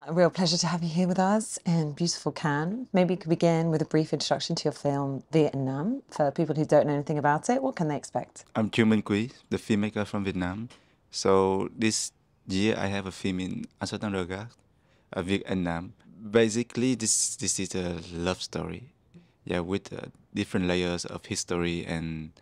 A real pleasure to have you here with us in beautiful Cannes. Maybe you could begin with a brief introduction to your film, Vietnam. For people who don't know anything about it, what can they expect? I'm Truong Minh Quy, the filmmaker from Vietnam. So this year I have a film in Un certain regard, Vietnam. Basically, this is a love story, yeah, with different layers of history and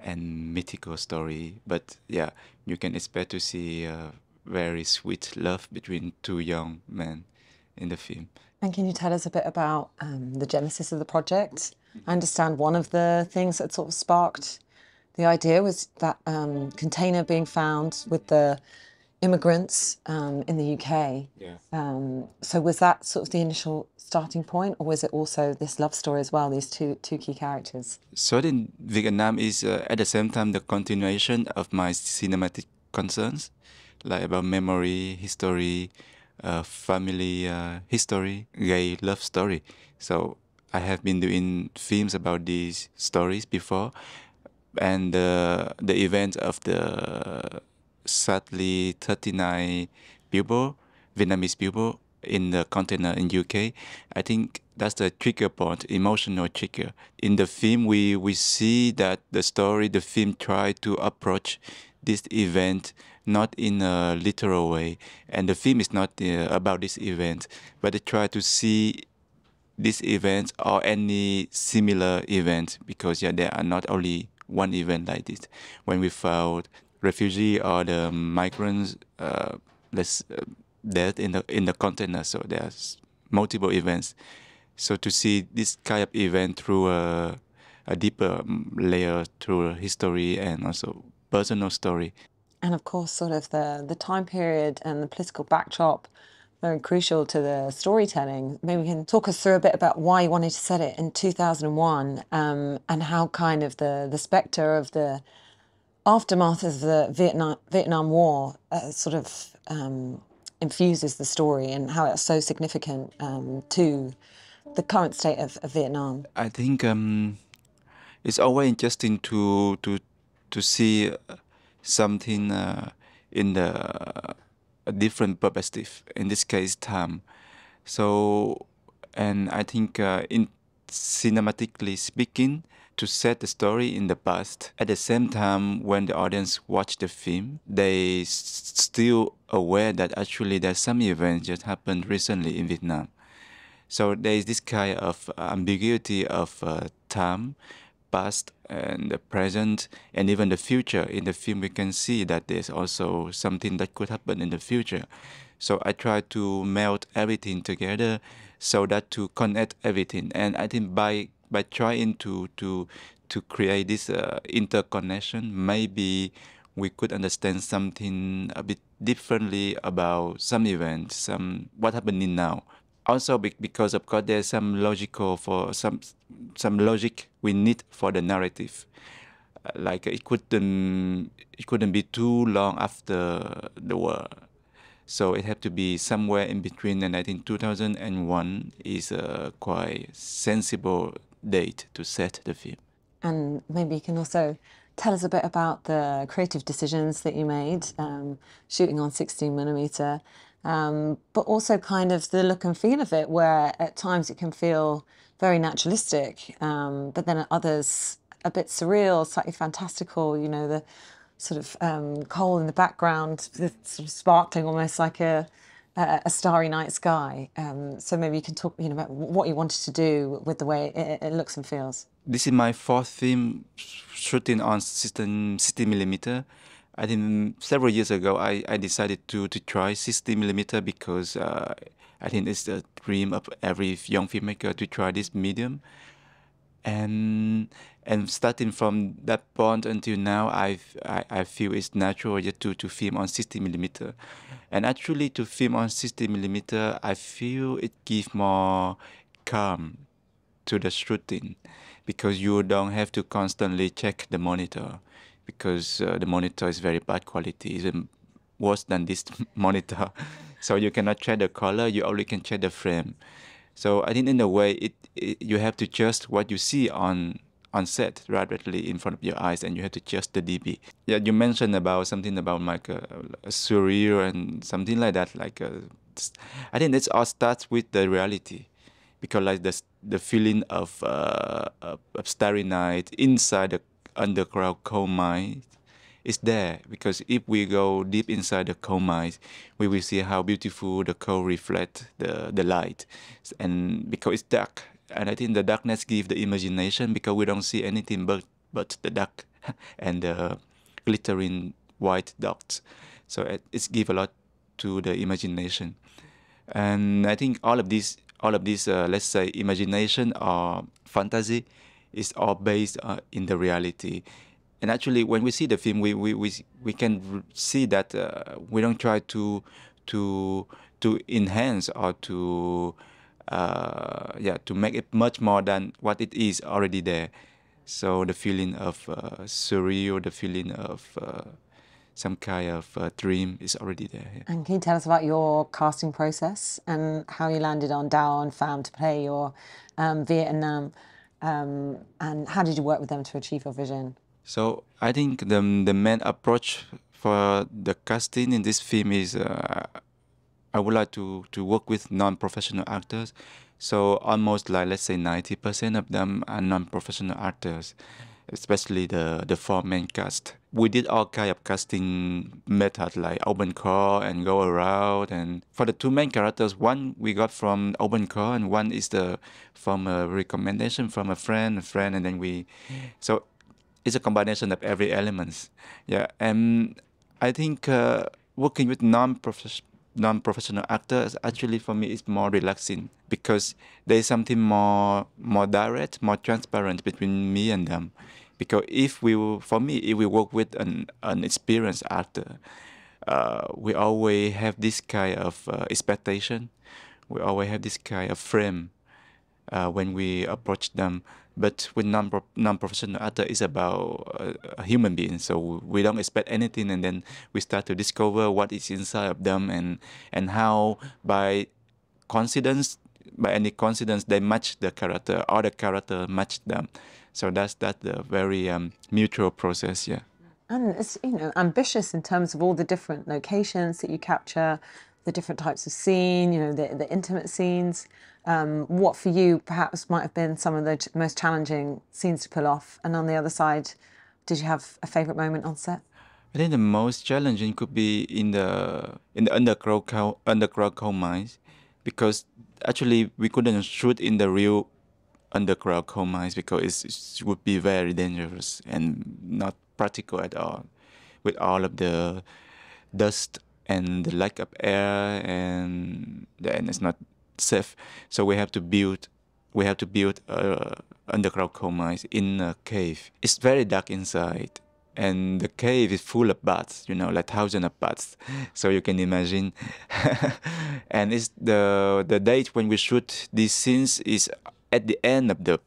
mythical story. But yeah, you can expect to see a very sweet love between two young men in the film. And can you tell us a bit about the genesis of the project? I understand one of the things that sort of sparked the idea was that container being found with the immigrants in the UK. Yeah. So was that sort of the initial starting point, or was it also this love story as well, these two key characters? So in Vietnam is at the same time the continuation of my cinematic concerns, like about memory, history, family history, gay love story. So I have been doing films about these stories before, and the event of the sadly 39 people, Vietnamese people in the container in UK, I think that's the trigger point, emotional trigger. In the film, we see that the film try to approach this event not in a literal way, and the film is not about this event, but they try to see this event or any similar event, because yeah, there are not only one event like this. When we found refugee or the migrants less dead in the container, so there's multiple events. So to see this kind of event through a deeper layer, through history and also personal story. And of course, sort of the time period and the political backdrop, very crucial to the storytelling. Maybe you can talk us through a bit about why you wanted to set it in 2001, and how kind of the spectre of the aftermath of the Vietnam War sort of infuses the story, and how it's so significant to the current state of Vietnam. I think it's always interesting to see something in a different perspective. In this case, time. So, and I think in cinematically speaking, to set the story in the past. At the same time, when the audience watch the film, they still aware that actually there's some events that happened recently in Vietnam. So there is this kind of ambiguity of time, past and the present, and even the future. In the film, we can see that there's also something that could happen in the future. So I try to melt everything together so that to connect everything. And I think by trying to create this interconnection, maybe we could understand something a bit differently about some events, some what happening now. Also, because of course there's some logical for some logic we need for the narrative. Like it couldn't be too long after the war, so it had to be somewhere in between. And I think 2001 is a quite sensible date to set the film. And maybe you can also tell us a bit about the creative decisions that you made, shooting on 16mm, but also kind of the look and feel of it, where at times it can feel very naturalistic, but then at others a bit surreal, slightly fantastical, the sort of coal in the background, sort of sparkling almost like a starry night sky. So maybe you can talk, about what you wanted to do with the way it looks and feels. This is my fourth film shooting on 60mm. I think several years ago I decided to try 60mm because I think it's the dream of every young filmmaker to try this medium. And starting from that point until now, I feel it's natural just to film on 60mm. And actually to film on 60mm, I feel it gives more calm to the shooting, because you don't have to constantly check the monitor, because the monitor is very bad quality, even worse than this monitor. So you cannot check the color, you only can check the frame. So I think in a way, you have to just what you see on set directly in front of your eyes, and you have to adjust the dB. Yeah, you mentioned about something about like a surreal and something like that, like I think it all starts with the reality, because like the feeling of starry night inside the underground coal mine is there. Because if we go deep inside the coal mines, we will see how beautiful the coal reflect the light, and because it's dark. And I think the darkness gives the imagination, because we don't see anything but the dark and the glittering white dots. So it's give a lot to the imagination. And I think all of these, let's say, imagination or fantasy, is all based in the reality. And actually, when we see the film, we can see that we don't try to to enhance or to make it much more than what it is already there. So the feeling of surreal, the feeling of some kind of dream is already there. Yeah. And can you tell us about your casting process and how you landed on Dao and Pham to play your Vietnam, and how did you work with them to achieve your vision? So I think the main approach for the casting in this film is I would like to work with non-professional actors. So almost like, let's say, 90% of them are non-professional actors, especially the four main cast. We did all kind of casting methods like open call and go around. And for the two main characters, one we got from open call, and one is from a recommendation from a friend, and then so it's a combination of every elements. Yeah, and I think working with non-professional actors actually for me is more relaxing, because there is something more direct, more transparent between me and them. Because for me, if we work with an experienced actor, we always have this kind of expectation. We always have this kind of frame when we approach them. But with non-professional actor, it's about a human being. So we don't expect anything, and then we start to discover what is inside of them, and how by any coincidence, they match the character, or the character match them. So that's the very mutual process. Yeah. And it's, ambitious in terms of all the different locations that you capture, the different types of scene, the intimate scenes. What for you perhaps might have been some of the most challenging scenes to pull off? And on the other side, did you have a favorite moment on set? I think the most challenging could be in the underground coal mines, because actually we couldn't shoot in the real underground coal mines, because it would be very dangerous and not practical at all, with all of the dust and the lack of air, and then it's not safe. So we have to build underground coal mines in a cave. It's very dark inside, and the cave is full of bats, like thousands of bats. So you can imagine. And it's the date when we shoot these scenes is at the end of the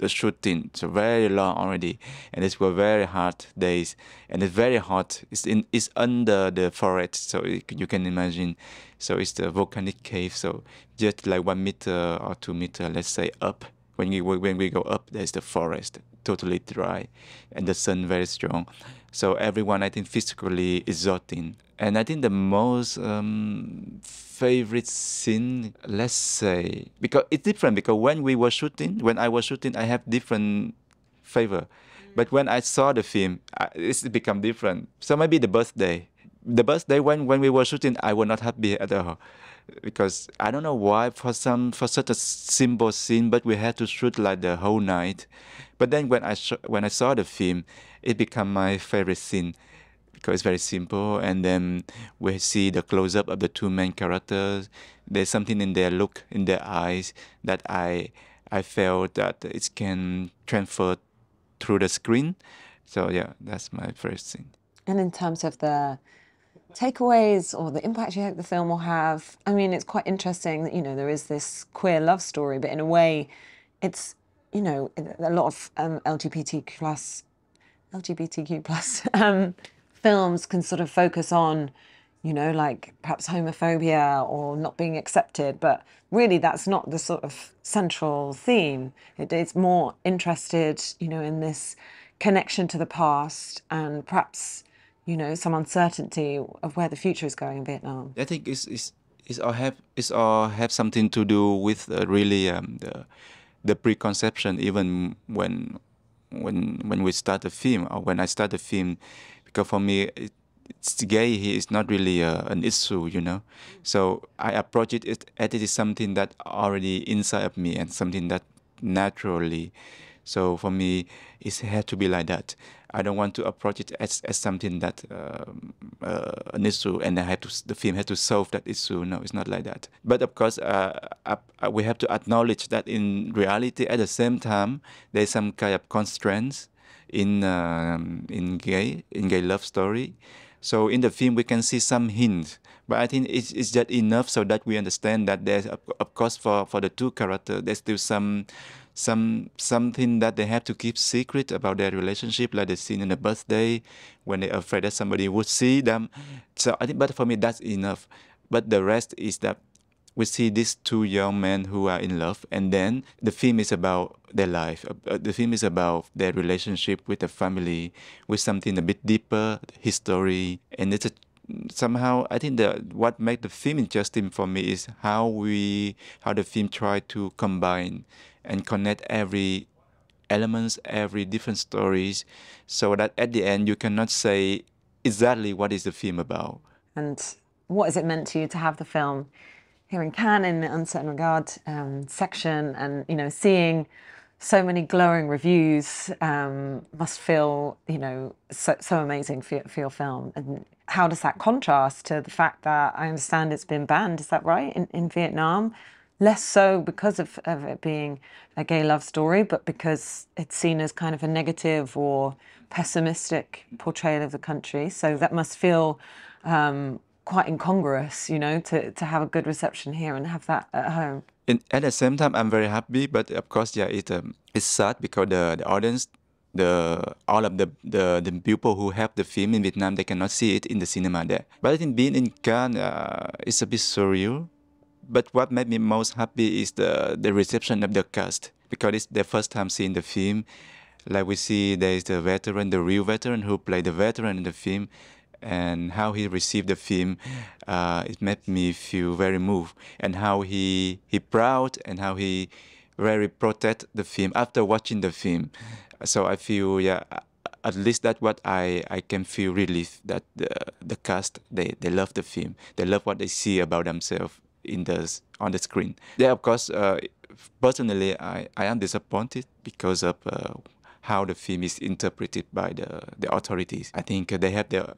shooting, so very long already, and it were very hot days, and it's very hot. It's under the forest, so you can imagine. So it's the volcanic cave, so just like 1 meter or 2 meter, let's say, up. When we go up, there's the forest, totally dry, and the sun very strong. So everyone, I think, physically exhausting. And I think the most favorite scene, let's say, because it's different. Because when I was shooting, I have different favor. But when I saw the film, it's become different. So maybe the birthday. The birthday when we were shooting, I was not happy at all, because I don't know why, for such a simple scene, but we had to shoot like the whole night. But then when I saw the film, it became my favorite scene, because it's very simple, and then we see the close up of the two main characters. There's something in their look, in their eyes, that I felt that it can transfer through the screen. So yeah, that's my first scene. And in terms of the takeaways or the impact you hope the film will have, I mean, it's quite interesting that, there is this queer love story, but in a way, it's, a lot of LGBTQ plus films can sort of focus on, like perhaps homophobia or not being accepted, but really that's not the sort of central theme. It's more interested, in this connection to the past and perhaps, some uncertainty of where the future is going in Vietnam. I think it's it's all have something to do with really the preconception, even when we start the film or when I start the film, because for me it's gay here is not really an issue, you know. So I approach as it is something that already inside of me and something that naturally. So for me, it had to be like that. I don't want to approach it as something that an issue, and the film had to solve that issue. No, it's not like that. But of course, we have to acknowledge that in reality, at the same time, there's some kind of constraints in gay love story. So in the film, we can see some hints, but I think it's just enough so that we understand that there's, of course, for the two characters, there's still something that they have to keep secret about their relationship, like the scene in the birthday when they're afraid that somebody would see them. So I think, but for me, that's enough. But the rest is that we see these two young men who are in love, and then the film is about their life. The film is about their relationship with the family, with something a bit deeper, history, and somehow I think what makes the film interesting for me is how the film try to combine and connect every elements, every different stories, so that at the end you cannot say exactly what is the film about. And what has it meant to you to have the film here in Cannes in the Uncertain Regard section, and seeing so many glowing reviews must feel so amazing for your film. And how does that contrast to the fact that I understand it's been banned? Is that right, in Vietnam? Less so because of it being a gay love story, but because it's seen as kind of a negative or pessimistic portrayal of the country. So that must feel quite incongruous, to have a good reception here and have that at home. At the same time, I'm very happy, but of course, yeah, it's sad because the audience, all of the people who have the film in Vietnam, they cannot see it in the cinema there. But I think being in Cannes, it's a bit surreal. But what made me most happy is the reception of the cast, because it's their first time seeing the film. Like we see there is the veteran, the real veteran who played the veteran in the film, and how he received the film. It made me feel very moved, and how he proud, and how he very protect the film after watching the film. So I feel, yeah, at least that's what I can feel relief that the cast, they love the film, they love what they see about themselves on the screen. Yeah, of course, personally, I am disappointed because of how the film is interpreted by the authorities. I think they have their,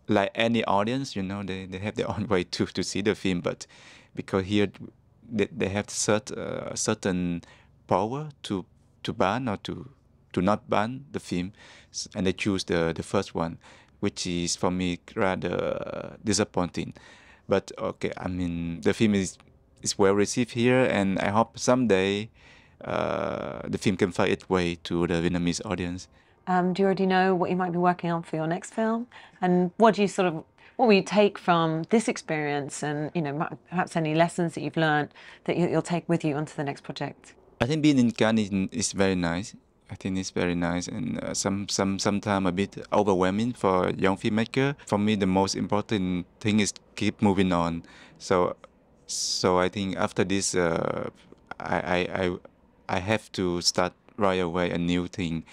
like any audience, they have their own way to see the film, but because here they have certain power to ban or to not ban the film, and they choose the first one, which is for me rather disappointing. But okay, I mean, the film is well received here, and I hope someday the film can find its way to the Vietnamese audience. Do you already know what you might be working on for your next film? And what will you take from this experience, and perhaps any lessons that you've learned that you'll take with you onto the next project? I think being in Cannes is very nice. I think it's very nice, and sometimes a bit overwhelming for a young filmmaker. For me, the most important thing is keep moving on. So I think after this, I have to start right away a new thing,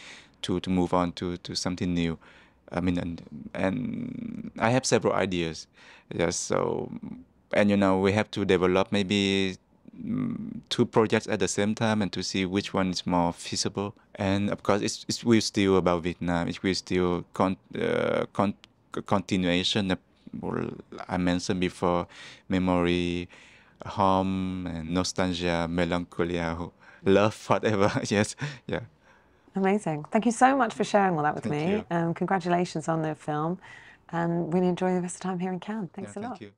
to move on to something new. I mean, and I have several ideas. Yes, so, and we have to develop maybe two projects at the same time, and to see which one is more feasible. And of course, it will still about Vietnam. It will still continuation of, well, I mentioned before, memory, home, and nostalgia, melancholia, love, whatever. Yes, yeah. Amazing. Thank you so much for sharing all that with Thank me. you. Congratulations on the film, and really enjoy the rest of the time here in Cannes. Thanks a lot. Thank you.